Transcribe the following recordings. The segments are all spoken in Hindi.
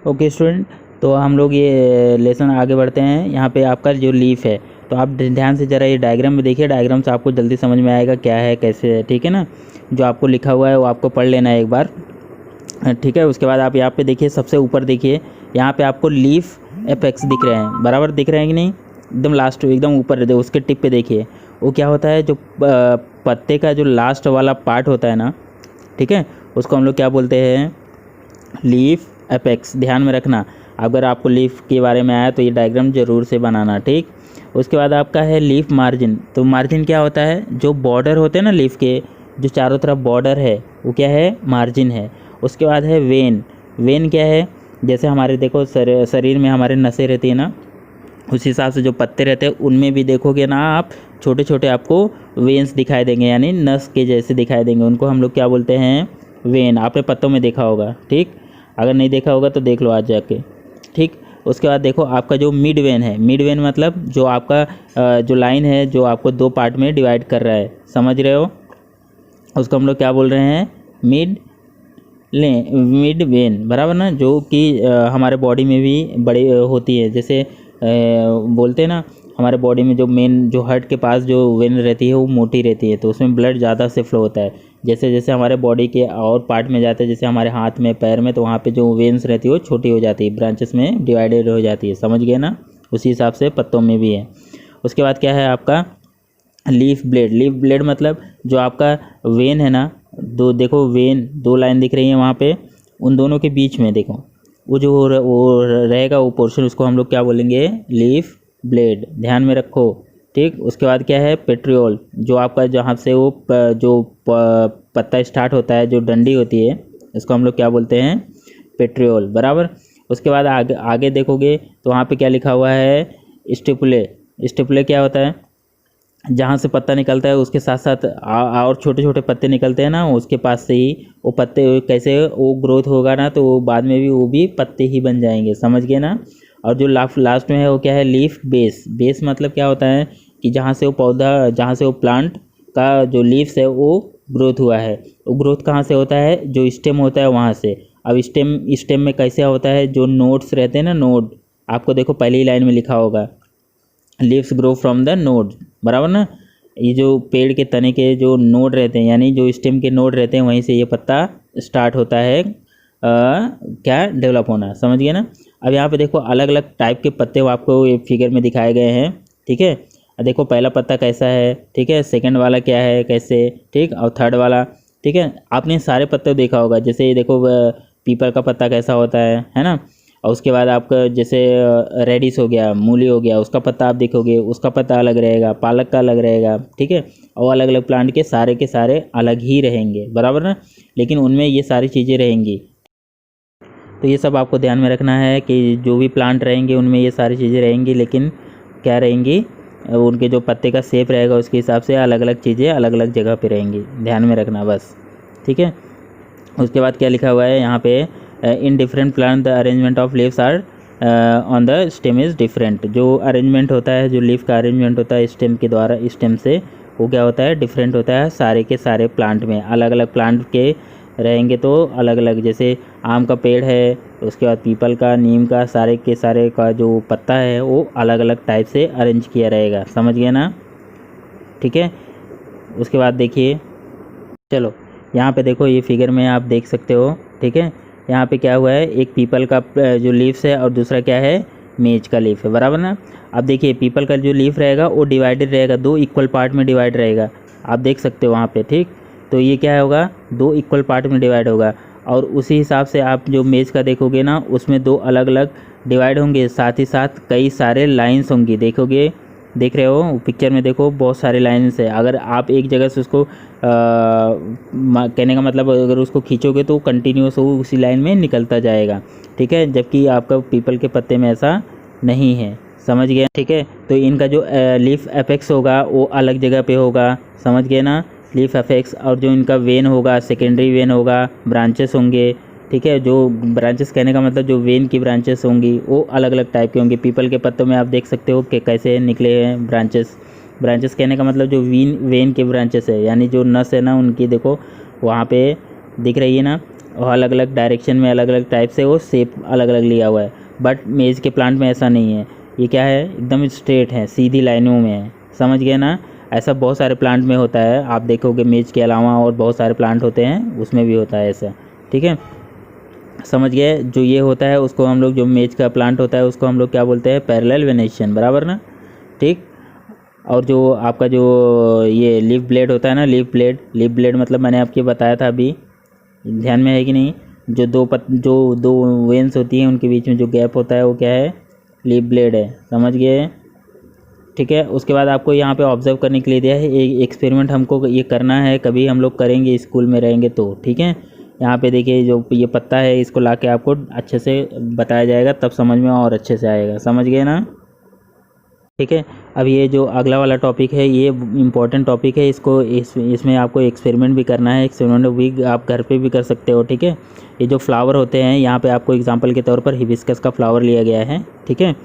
ओके स्टूडेंट, तो हम लोग ये लेसन आगे बढ़ते हैं। यहाँ पे आपका जो लीफ है, तो आप ध्यान से ज़रा ये डायग्राम में देखिए। डायग्राम से आपको जल्दी समझ में आएगा क्या है कैसे है, ठीक है ना। जो आपको लिखा हुआ है वो आपको पढ़ लेना है एक बार, ठीक है। उसके बाद आप यहाँ पे देखिए, सबसे ऊपर देखिए, यहाँ पे आपको लीफ एपेक्स दिख रहे हैं, बराबर दिख रहे हैं कि नहीं। एकदम लास्ट एकदम ऊपर उसके टिप पे देखिए, वो क्या होता है, जो पत्ते का जो लास्ट वाला पार्ट होता है ना, ठीक है, उसको हम लोग क्या बोलते हैं, लीफ एपेक्स। ध्यान में रखना, अगर आपको लीफ के बारे में आया तो ये डायग्राम ज़रूर से बनाना, ठीक। उसके बाद आपका है लीफ मार्जिन। तो मार्जिन क्या होता है, जो बॉर्डर होते हैं ना लीफ के, जो चारों तरफ बॉर्डर है वो क्या है, मार्जिन है। उसके बाद है वेन। वेन क्या है, जैसे हमारे देखो शरीर में हमारे नसें रहती है ना, उस हिसाब से जो पत्ते रहते हैं उनमें भी देखोगे ना आप, छोटे छोटे आपको वेन्स दिखाई देंगे, यानी नस के जैसे दिखाई देंगे। उनको हम लोग क्या बोलते हैं, वेन। आपने पत्तों में देखा होगा, ठीक। अगर नहीं देखा होगा तो देख लो आज जाके, ठीक। उसके बाद देखो आपका जो मिड वेन है, मिड वेन मतलब जो आपका जो लाइन है जो आपको दो पार्ट में डिवाइड कर रहा है, समझ रहे हो, उसको हम लोग क्या बोल रहे हैं, मिड वेन, बराबर ना। जो कि हमारे बॉडी में भी बड़ी होती है, जैसे बोलते हैं ना, हमारे बॉडी में जो मेन जो हार्ट के पास जो वेन रहती है वो मोटी रहती है, तो उसमें ब्लड ज़्यादा से फ्लो होता है। जैसे जैसे हमारे बॉडी के और पार्ट में जाते हैं, जैसे हमारे हाथ में पैर में, तो वहाँ पे जो वेन्स रहती है वो छोटी हो जाती है, ब्रांचेस में डिवाइडेड हो जाती है, समझ गए ना। उसी हिसाब से पत्तों में भी है। उसके बाद क्या है आपका लीफ ब्लेड। लीफ ब्लेड मतलब जो आपका वेन है ना, दो देखो वेन, दो लाइन दिख रही है वहाँ पे, उन दोनों के बीच में देखो वो जो वो रहेगा वो पोर्शन, उसको हम लोग क्या बोलेंगे, लीफ ब्लेड। ध्यान में रखो, ठीक। उसके बाद क्या है, पेट्रियोल। जो आपका जहाँ से वो जो पत्ता स्टार्ट होता है, जो डंडी होती है, इसको हम लोग क्या बोलते हैं, पेट्रियोल, बराबर। उसके बाद आगे देखोगे तो वहाँ पे क्या लिखा हुआ है, स्टिपुले। स्टिपुले क्या होता है, जहाँ से पत्ता निकलता है उसके साथ साथ और छोटे छोटे पत्ते निकलते हैं ना, उसके पास से ही वो पत्ते कैसे वो ग्रोथ होगा ना, तो वो बाद में भी वो भी पत्ते ही बन जाएंगे, समझ गए ना। और जो लास्ट में है वो क्या है, लीफ बेस। बेस मतलब क्या होता है कि जहाँ से वो पौधा, जहाँ से वो प्लांट का जो लीव्स है वो ग्रोथ हुआ है, वो ग्रोथ कहाँ से होता है, जो स्टेम होता है वहाँ से। अब स्टेम में कैसे होता है, जो नोड्स रहते हैं ना, नोड, आपको देखो पहली ही लाइन में लिखा होगा, leaves grow from the node, बराबर ना। ये जो पेड़ के तने के जो नोड रहते हैं, यानी जो स्टेम के नोड रहते हैं, वहीं से ये पत्ता स्टार्ट होता है क्या, डेवलप होना, समझ गए ना। अब यहाँ पे देखो अलग अलग टाइप के पत्ते आपको ये फिगर में दिखाए गए हैं, ठीक है। देखो पहला पत्ता कैसा है, ठीक है, सेकंड वाला क्या है कैसे, ठीक, और थर्ड वाला, ठीक है। आपने सारे पत्ते देखा होगा, जैसे ये देखो पीपल का पत्ता कैसा होता है ना। और उसके बाद आपका जैसे रेडिस हो गया, मूली हो गया, उसका पत्ता आप देखोगे, उसका पत्ता अलग रहेगा, पालक का अलग रहेगा, ठीक है। और अलग अलग प्लांट के सारे अलग ही रहेंगे, बराबर ना, लेकिन उनमें ये सारी चीज़ें रहेंगी। तो ये सब आपको ध्यान में रखना है कि जो भी प्लांट रहेंगे उनमें ये सारी चीज़ें रहेंगी, लेकिन क्या रहेंगी, उनके जो पत्ते का शेप रहेगा उसके हिसाब से अलग अलग चीज़ें अलग अलग जगह पे रहेंगी, ध्यान में रखना बस, ठीक है। उसके बाद क्या लिखा हुआ है यहाँ पे, in different plant the arrangement of leaves are on the stem is different. जो अरेंजमेंट होता है, जो लीफ का अरेंजमेंट होता है स्टेम के द्वारा, स्टेम से, वो क्या होता है, डिफरेंट होता है सारे के सारे प्लांट में। अलग अलग प्लांट के रहेंगे तो अलग अलग, जैसे आम का पेड़ है, उसके बाद पीपल का, नीम का, सारे के सारे का जो पत्ता है वो अलग अलग टाइप से अरेंज किया रहेगा, समझ गए ना, ठीक है। उसके बाद देखिए, चलो यहाँ पे देखो, ये फिगर में आप देख सकते हो, ठीक है। यहाँ पे क्या हुआ है, एक पीपल का जो लीव्स है और दूसरा क्या है, मेज का लीफ है, बराबर ना। अब देखिए पीपल का जो लीफ रहेगा वो डिवाइडेड रहेगा, दो इक्वल पार्ट में डिवाइड रहेगा, आप देख सकते हो वहाँ पे, ठीक। तो ये क्या होगा, दो इक्वल पार्ट में डिवाइड होगा। और उसी हिसाब से आप जो मेज का देखोगे ना, उसमें दो अलग अलग डिवाइड होंगे, साथ ही साथ कई सारे लाइन्स होंगी, देखोगे, देख रहे हो पिक्चर में, देखो बहुत सारे लाइन्स है। अगर आप एक जगह से उसको कहने का मतलब, अगर उसको खींचोगे तो कंटिन्यूस वो उसी लाइन में निकलता जाएगा, ठीक है। जबकि आपका पीपल के पत्ते में ऐसा नहीं है, समझ गए, ठीक है। तो इनका जो लीफ एपेक्स होगा वो अलग जगह पे होगा, समझ गए ना, लीफ एपेक्स। और जो इनका वेन होगा, सेकेंडरी वेन होगा, ब्रांचेस होंगे, ठीक है। जो ब्रांचेस कहने का मतलब जो वेन की ब्रांचेस होंगी वो अलग अलग टाइप की होंगी। पीपल के पत्तों में आप देख सकते हो कि कैसे निकले हैं ब्रांचेस। ब्रांचेस कहने का मतलब जो वेन के ब्रांचेस है, यानी जो नस है ना उनकी, देखो वहाँ पे दिख रही है ना, और अलग अलग डायरेक्शन में अलग अलग टाइप से वो शेप अलग अलग लिया हुआ है। बट मेज़ के प्लांट में ऐसा नहीं है, ये क्या है एकदम स्ट्रेट है, सीधी लाइनों में है। समझ गए ना? ऐसा बहुत सारे प्लांट में होता है, आप देखोगे मेज़ के अलावा और बहुत सारे प्लांट होते हैं उसमें भी होता है ऐसा। ठीक है, समझ गए? जो ये होता है उसको हम लोग, जो मेज़ का प्लांट होता है उसको हम लोग क्या बोलते हैं, पैरेलल वेनेशियन, बराबर ना? ठीक। और जो आपका जो ये लीफ ब्लेड होता है ना, लीफ ब्लेड मतलब मैंने आपको बताया था अभी, ध्यान में है कि नहीं? जो दो वेन्स होती हैं उनके बीच में जो गैप होता है वो क्या है, लीफ ब्लेड है। समझ गए? ठीक है। उसके बाद आपको यहाँ पे ऑब्जर्व करने के लिए दिया है, एक एक्सपेरिमेंट हमको ये करना है, कभी हम लोग करेंगे स्कूल में रहेंगे तो। ठीक है, यहाँ पे देखिए जो ये पत्ता है इसको लाके आपको अच्छे से बताया जाएगा, तब समझ में और अच्छे से आएगा। समझ गए ना? ठीक है। अब ये जो अगला वाला टॉपिक है ये इम्पोर्टेंट टॉपिक है, इसको इसमें आपको एक्सपेरिमेंट भी करना है। एक्सपेरिमेंट भी आप घर पे भी कर सकते हो। ठीक है, ये जो फ्लावर होते हैं यहाँ पे आपको एग्जांपल के तौर पर हिबिस्कस का फ्लावर लिया गया है। ठीक है,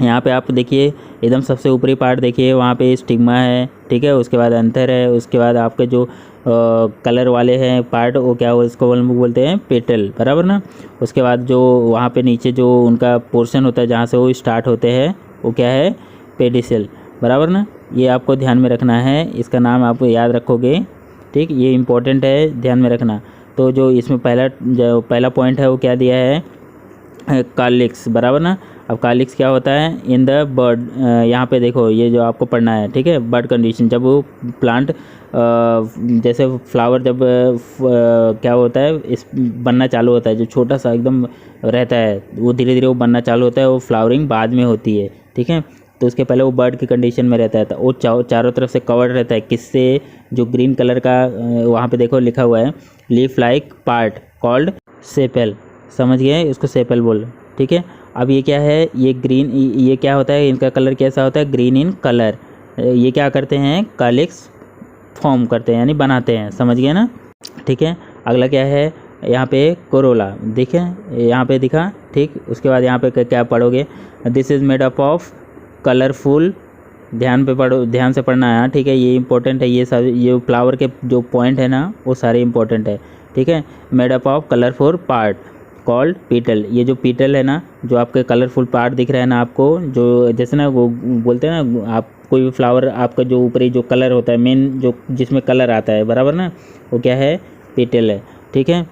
यहाँ पे आप देखिए एकदम सबसे ऊपरी पार्ट देखिए, वहाँ पे स्टिग्मा है। ठीक है, उसके बाद अंतर है, उसके बाद आपके जो कलर वाले हैं पार्ट वो क्या हो, इसको बोलते हैं पेटल, बराबर ना? उसके बाद जो वहाँ पे नीचे जो उनका पोर्शन होता है जहाँ से वो स्टार्ट होते हैं वो क्या है, पेडिसेल, बराबर ना? ये आपको ध्यान में रखना है, इसका नाम आप याद रखोगे। ठीक, ये इम्पोर्टेंट है, ध्यान में रखना। तो जो इसमें पहला पॉइंट है वो क्या दिया है, कार्लिक्स, बराबर ना? अब कार्लिक्स क्या होता है इन द बर्ड, यहाँ पे देखो ये जो आपको पढ़ना है। ठीक है, बर्ड कंडीशन, जब वो प्लांट जैसे फ्लावर जब क्या होता है इस बनना चालू होता है, जो छोटा सा एकदम रहता है वो धीरे धीरे वो बनना चालू होता है, वो फ्लावरिंग बाद में होती है। ठीक है, तो उसके पहले वो बर्ड की कंडीशन में रहता है, तो वो चारों तरफ से कवर्ड रहता है, किससे, जो ग्रीन कलर का वहाँ पे देखो लिखा हुआ है, लीफ लाइक पार्ट कॉल्ड सेपेल। समझ गए? इसको सेपेल बोल। ठीक है, अब ये क्या है, ये ग्रीन, ये क्या होता है, इनका कलर कैसा होता है, ग्रीन इन कलर। ये क्या करते हैं, कार्लिक्स फॉर्म करते हैं यानी बनाते हैं। समझ गए ना? ठीक है, अगला क्या है, यहाँ पे कोरोला, देखें यहाँ पे दिखा। ठीक, उसके बाद यहाँ पे क्या पढ़ोगे, this is made up of colourful, ध्यान पे पढ़ो, ध्यान से पढ़ना है। ठीक है, ये इंपॉर्टेंट है, ये सब ये फ्लावर के जो पॉइंट है ना वो सारे इंपॉर्टेंट है। ठीक है, made up of colourful part called petal. ये जो पीटल है ना, जो आपके कलरफुल पार्ट दिख रहा है ना आपको, जो जैसे ना वो बोलते हैं ना, आप कोई भी फ्लावर आपका जो ऊपरी जो कलर होता है मेन, जो जिसमें कलर आता है, बराबर ना, वो क्या है, पेटल है। ठीक है,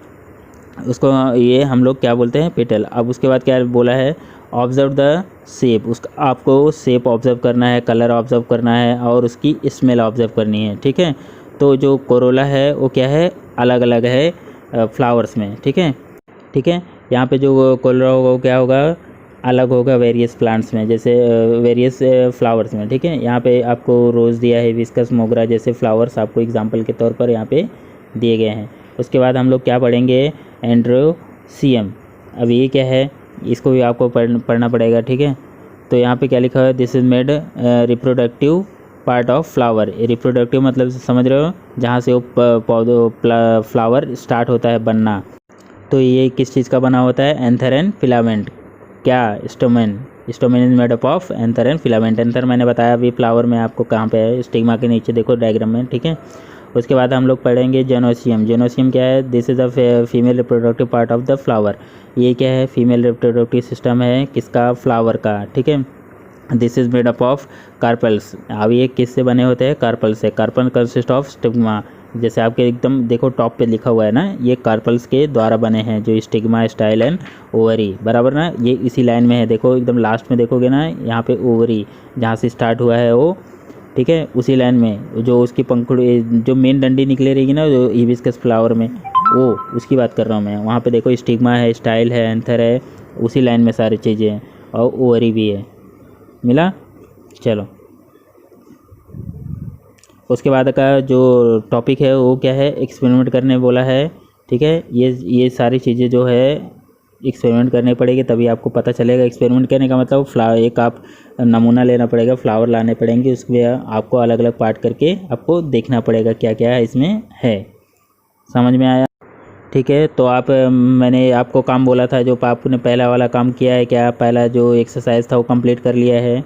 उसको ये हम लोग क्या बोलते हैं, पेटल। अब उसके बाद क्या बोला है, ऑब्जर्व द शेप, उसका आपको शेप ऑब्जर्व करना है, कलर ऑब्जर्व करना है और उसकी स्मेल ऑब्जर्व करनी है। ठीक है, तो जो कोरोला है वो क्या है, अलग अलग है फ्लावर्स में। ठीक है, ठीक है, यहाँ पे जो कोरोला होगा वो क्या होगा, अलग होगा वेरियस प्लांट्स में, जैसे वेरियस फ्लावर्स में। ठीक है, यहाँ पे आपको रोज़ दिया है, हिबिस्कस, मोगरा जैसे फ्लावर्स आपको एग्जांपल के तौर पर यहाँ पे दिए गए हैं। उसके बाद हम लोग क्या पढ़ेंगे, एंड्रोसियम। अब ये क्या है, इसको भी आपको पढ़ना पड़ेगा। ठीक है, तो यहाँ पे क्या लिखा है, this is made reproductive part of flower. Reproductive मतलब समझ रहे हो, जहाँ से वो पौधों फ्लावर स्टार्ट होता है बनना। तो ये किस चीज़ का बना होता है, एंथर एंड फिलामेंट। क्या, stamen. Stamen is made up of anther and filament. Anther मैंने बताया अभी फ्लावर में आपको कहाँ पे है, स्टिग्मा के नीचे देखो डायग्राम में। ठीक है, उसके बाद हम लोग पढ़ेंगे जेनोसियम। जेनोसियम क्या है, this is a female reproductive part of the flower. ये क्या है, फीमेल रिप्रोडक्टिव सिस्टम है किसका, फ्लावर का। ठीक है, this is made up of carpels. अब ये किससे बने होते हैं, कार्पल से। कार्पल कंसिस्ट ऑफ स्टिग्मा, जैसे आपके एकदम देखो टॉप पे लिखा हुआ है ना, ये कार्पल्स के द्वारा बने हैं, जो स्टिग्मा, स्टाइल एंड ओवरी, बराबर ना? ये इसी लाइन में है, देखो एकदम लास्ट में देखोगे ना, यहाँ पे ओवरी जहाँ से स्टार्ट हुआ है वो। ठीक है, उसी लाइन में जो उसकी पंखुड़ी, जो मेन डंडी निकले रहेगी ना जो हिबिस्कस फ्लावर में, वो उसकी बात कर रहा हूँ मैं। वहाँ पे देखो स्टिग्मा है, स्टाइल है, एंथर है, उसी लाइन में सारी चीज़ें हैं, और ओवरी भी है। मिला? चलो, उसके बाद का जो टॉपिक है वो क्या है, एक्सपेरिमेंट करने बोला है। ठीक है, ये सारी चीज़ें जो है एक्सपेरिमेंट करने पड़ेगी, तभी आपको पता चलेगा। एक्सपेरिमेंट करने का मतलब एक आप नमूना लेना पड़ेगा, फ्लावर लाने पड़ेंगे, उसमें आपको अलग अलग पार्ट करके आपको देखना पड़ेगा क्या क्या है इसमें है। समझ में आया? ठीक है, तो मैंने आपको काम बोला था, जो आपने पहला वाला काम किया है क्या, पहला जो एक्सरसाइज था वो कंप्लीट कर लिया है?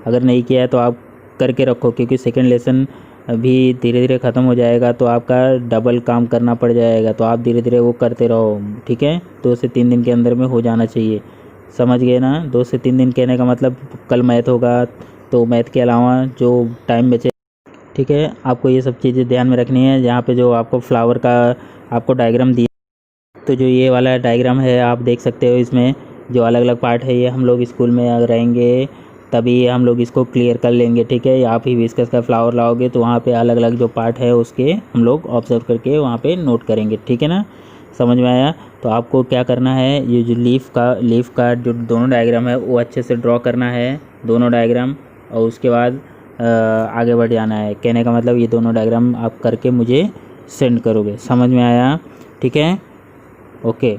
अगर नहीं किया है तो आप करके रखो, क्योंकि सेकेंड लेसन अभी धीरे धीरे ख़त्म हो जाएगा तो आपका डबल काम करना पड़ जाएगा, तो आप धीरे धीरे वो करते रहो, ठीक है। 2 से 3 दिन के अंदर में हो जाना चाहिए, समझ गए ना। 2 से 3 दिन कहने का मतलब कल मैथ होगा तो मैथ के अलावा जो टाइम बचे, ठीक है, आपको ये सब चीज़ें ध्यान में रखनी है। जहाँ पे जो आपको फ्लावर का आपको डायग्राम दिया, तो जो ये वाला डायग्राम है आप देख सकते हो, इसमें जो अलग अलग पार्ट है ये हम लोग स्कूल में अगर रहेंगे तभी हम लोग इसको क्लियर कर लेंगे, ठीक है। आप ही विस्कस का फ्लावर लाओगे तो वहाँ पे अलग अलग जो पार्ट है उसके हम लोग ऑब्जर्व करके वहाँ पे नोट करेंगे, ठीक है ना, समझ में आया। तो आपको क्या करना है, ये जो लीफ का जो दोनों डायग्राम है वो अच्छे से ड्रॉ करना है, दोनों डायग्राम, और उसके बाद आगे बढ़ जाना है। कहने का मतलब ये दोनों डायग्राम आप करके मुझे सेंड करोगे, समझ में आया, ठीक है, ओके।